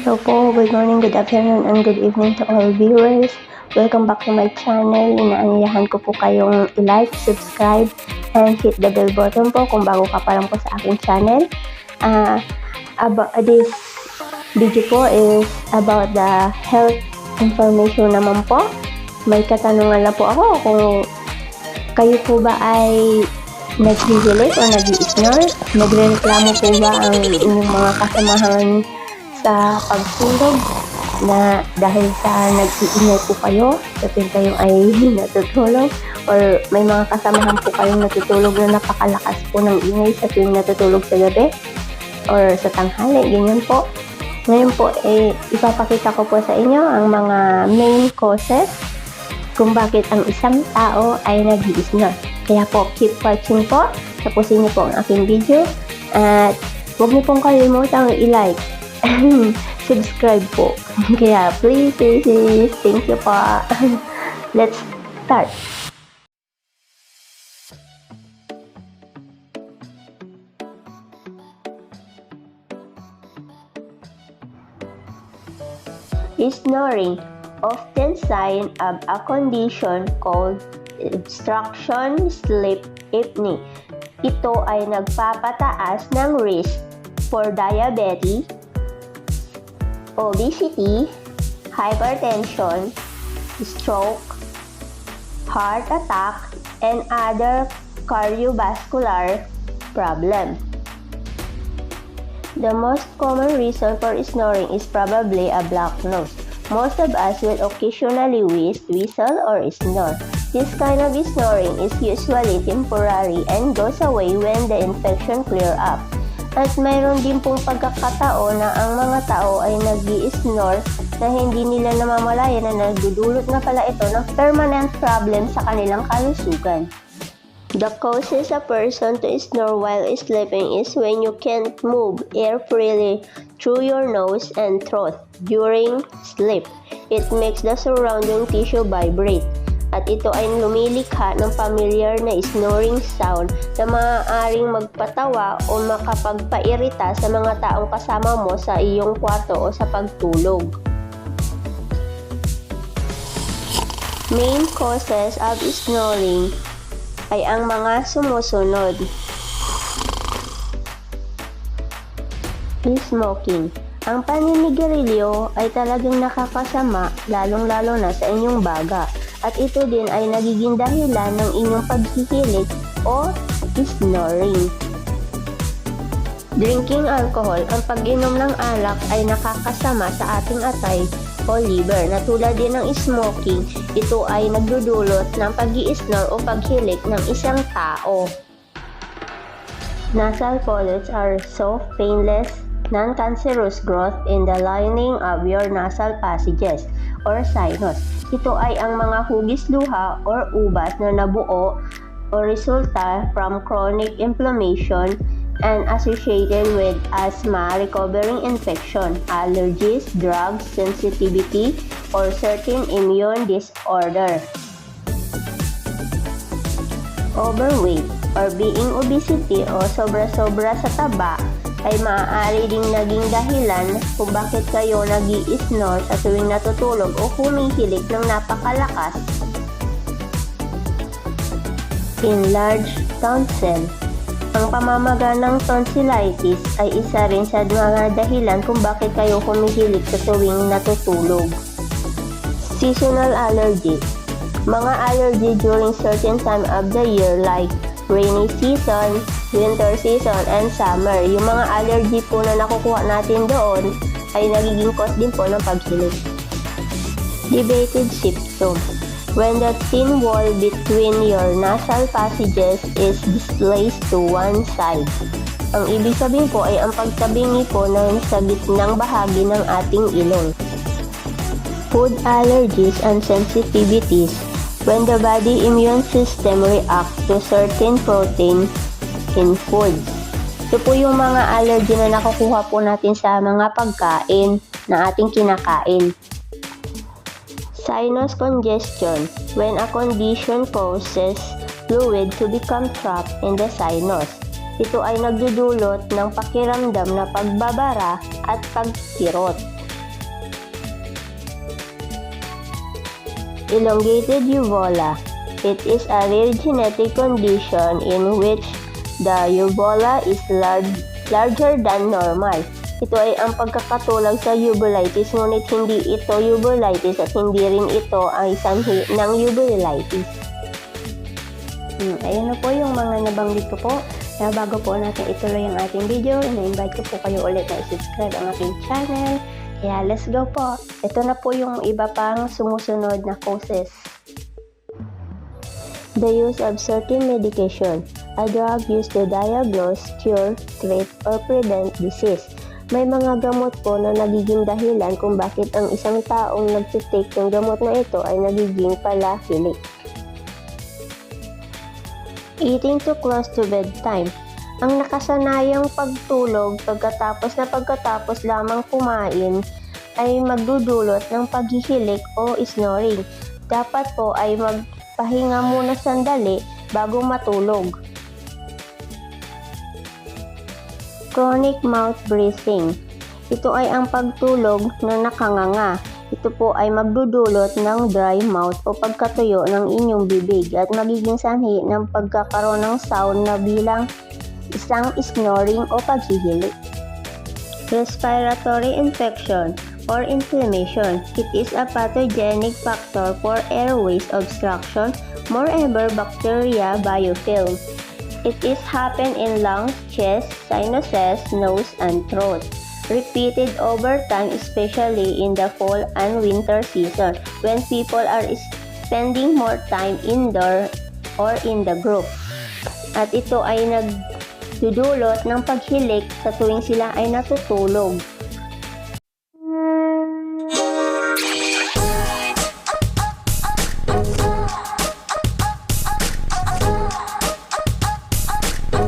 Hello po, good morning, good afternoon, and good evening to all viewers. Welcome back to my channel. Inaanyayahan ko po kayong i-like, subscribe, and hit the bell button po kung bago ka pa lang po sa aking channel. This video po is about the health information naman po. May katanungan lang po ako kung kayo po ba ay naghihilig o nag-i-ignore? Nagre-reklamo po ba ang inyong mga kasamahan sa pagtulog na dahil sa nag-iingay po kayo sa tuwing kayo ay natutulog, or may mga kasamahan po kayong natutulog na napakalakas po ng ingay sa tuwing natutulog sa gabi or sa tanghali, ganyan po. Ngayon po ipapakita ko po sa inyo ang mga main causes kung bakit ang isang tao ay nag-i-ignore. Kaya po, keep watching po. Tapusin niyo po ang aking video at huwag niyo pong kalimutang i-like subscribe po. Kaya please, thank you po. Let's start. Snoring, often sign of a condition called obstruction sleep apnea. Ito ay nagpapataas ng risk for diabetes, obesity, hypertension, stroke, heart attack, and other cardiovascular problems. The most common reason for snoring is probably a blocked nose. Most of us will occasionally whistle or snore. This kind of snoring is usually temporary and goes away when the infection clears up. At mayroon din pong pagkakataon na ang mga tao ay nag-i-snore na hindi nila namamalayan na nagdudulot na pala ito ng permanent problem sa kanilang kalusugan. The causes a person to snore while sleeping is when you can't move air freely through your nose and throat during sleep. It makes the surrounding tissue vibrate. At ito ay lumilikha ng familiar na snoring sound na maaaring magpatawa o makapagpairita sa mga taong kasama mo sa iyong kwarto o sa pagtulog. Main causes of snoring ay ang mga sumusunod. Smoking. Ang paninigarilyo ay talagang nakakasama, lalong-lalo na sa inyong baga. At ito din ay nagiging dahilan ng inyong paghihilig o snoring. Drinking alcohol. Ang pag-inom ng alak ay nakakasama sa ating atay o liver. Na tulad din ng smoking, ito ay nagdudulot ng pag-i-snore o paghilik ng isang tao. Nasal polyps are soft, painless, non-cancerous growth in the lining of your nasal passages or sinus. Ito ay ang mga hugis luha or ubas na nabuo o resulta from chronic inflammation and associated with asthma, recovering infection, allergies, drugs, sensitivity, or certain immune disorder. Overweight or being obesity o sobra-sobra sa taba ay maaari ding naging dahilan kung bakit kayo nag-i-snore sa tuwing natutulog o humihilik ng napakalakas. Enlarged tonsil. Ang pamamaga ng tonsillitis ay isa rin sa mga dahilan kung bakit kayo humihilik sa tuwing natutulog. Seasonal allergy. Mga allergy during certain time of the year like rainy season, winter season, and summer. Yung mga allergy po na nakukuha natin doon ay nagiging cause din po ng paghilig. Deviated septum. When the thin wall between your nasal passages is displaced to one side. Ang ibig sabihin po ay ang pagtabingi po sa gitnang bahagi ng ating ilong. Food allergies and sensitivities. When the body immune system reacts to certain protein in foods. Ito po yung mga allergy na nakukuha po natin sa mga pagkain na ating kinakain. Sinus congestion. When a condition causes fluid to become trapped in the sinus. Ito ay nagdudulot ng pakiramdam na pagbabara at pagkirot. Elongated uvula. It is a rare genetic condition in which the uvula is larger than normal. Ito ay ang pagkakatulag sa uvulitis, ngunit hindi ito uvulitis at hindi rin ito ay sanhi ng uvulitis. Ayan na po yung mga nabanggit ko po. Kaya bago po natin ituloy ang ating video, ina-invite ko po kayo ulit na i-subscribe ang ating channel. Kaya let's go po. Ito na po yung iba pang sumusunod na causes. The use of certain medication, a drug used to diagnose, cure, treat, or prevent disease. May mga gamot po na nagiging dahilan kung bakit ang isang taong nagtitake ng gamot na ito ay nagiging palahili. Eating too close to bedtime. Ang nakasanayang pagtulog pagkatapos lamang kumain ay magdudulot ng paghihilik o snoring. Dapat po ay magpahinga muna sandali bago matulog. Chronic mouth breathing. Ito ay ang pagtulog na nakanganga. Ito po ay magdudulot ng dry mouth o pagkatuyo ng inyong bibig at magiging sanhi ng pagkakaroon ng sound na bilang isang snoring o paghihilik. Respiratory infection or inflammation. It is a pathogenic factor for airways obstruction, moreover bacteria biofilm. It is happen in lungs, chest, sinuses, nose, and throat. Repeated over time, especially in the fall and winter season, when people are spending more time indoor or in the group. At ito ay nagdudulot ng paghilik sa tuwing sila ay natutulog.